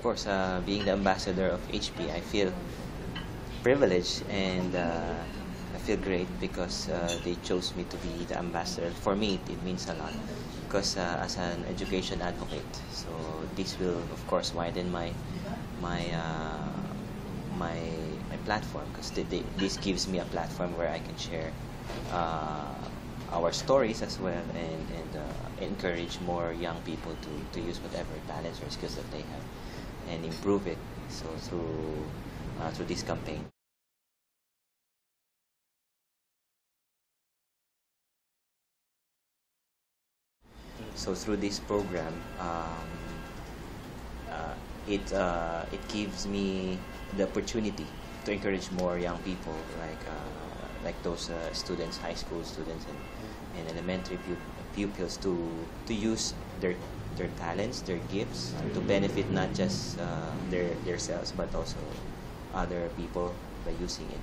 course, being the ambassador of HP, I feel privileged and I feel great because they chose me to be the ambassador. For me, it means a lot because as an education advocate, so this will, of course, widen my my my platform because this gives me a platform where I can share our stories as well and encourage more young people to use whatever talents or skills that they have and improve it. So through this campaign. So through this program, it gives me the opportunity to encourage more young people like those students, high school students and elementary pupils to use their talents, their gifts to benefit not just their selves but also other people by using it.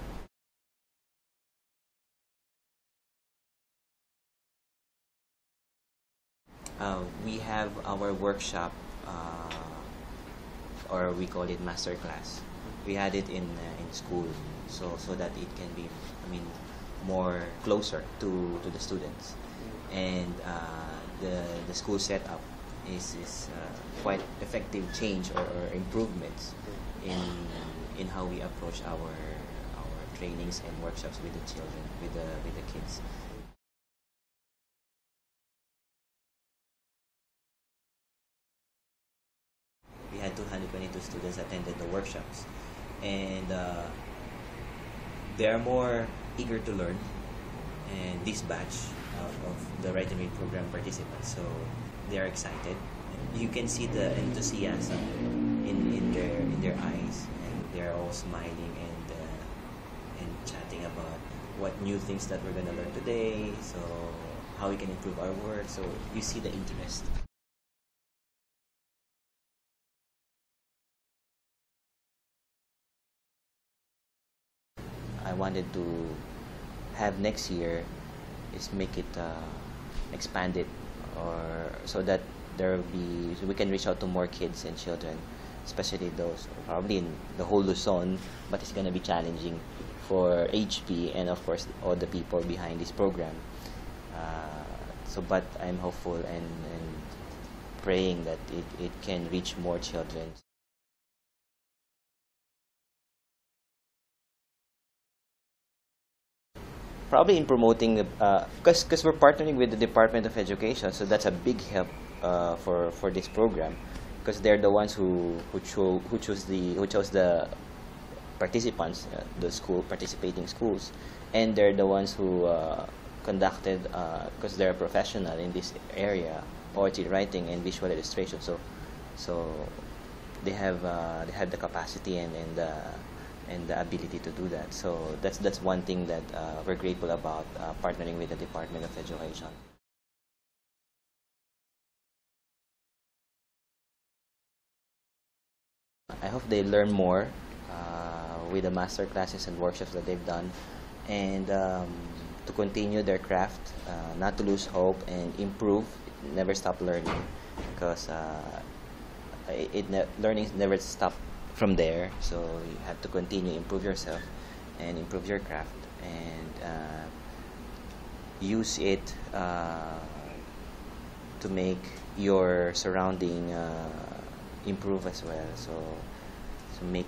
We have our workshop, or we call it master class. We had it in school, so that it can be, I mean, more closer to the students, and the school setup is quite effective change or improvements in how we approach our trainings and workshops with the children, with the kids. We had 222 students attended the workshops, and they are more eager to learn. And this batch of the Write and Read program participants, so they are excited. You can see the enthusiasm in their eyes, and they are all smiling and chatting about what new things that we're gonna learn today. So how we can improve our work. So you see the interest. I wanted to have next year is make it expand it, or so that there will be, so we can reach out to more kids and children, especially those probably in the whole Luzon, but it's going to be challenging for HP and of course all the people behind this program. But I'm hopeful and praying that it can reach more children. Probably in promoting the, because we're partnering with the Department of Education, so that's a big help for this program, because they're the ones who chose the participants, the school participating schools, and they're the ones who conducted, because they're a professional in this area, poetry writing and visual illustration. So they have the capacity and the ability to do that. So that's one thing that we're grateful about partnering with the Department of Education. I hope they learn more with the master classes and workshops that they've done, and to continue their craft, not to lose hope and improve, never stop learning, because learning never stop from there. So you have to continue, improve yourself and improve your craft, and use it to make your surrounding improve as well. So make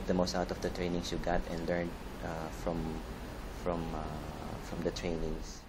the most out of the trainings you got and learn from the trainings.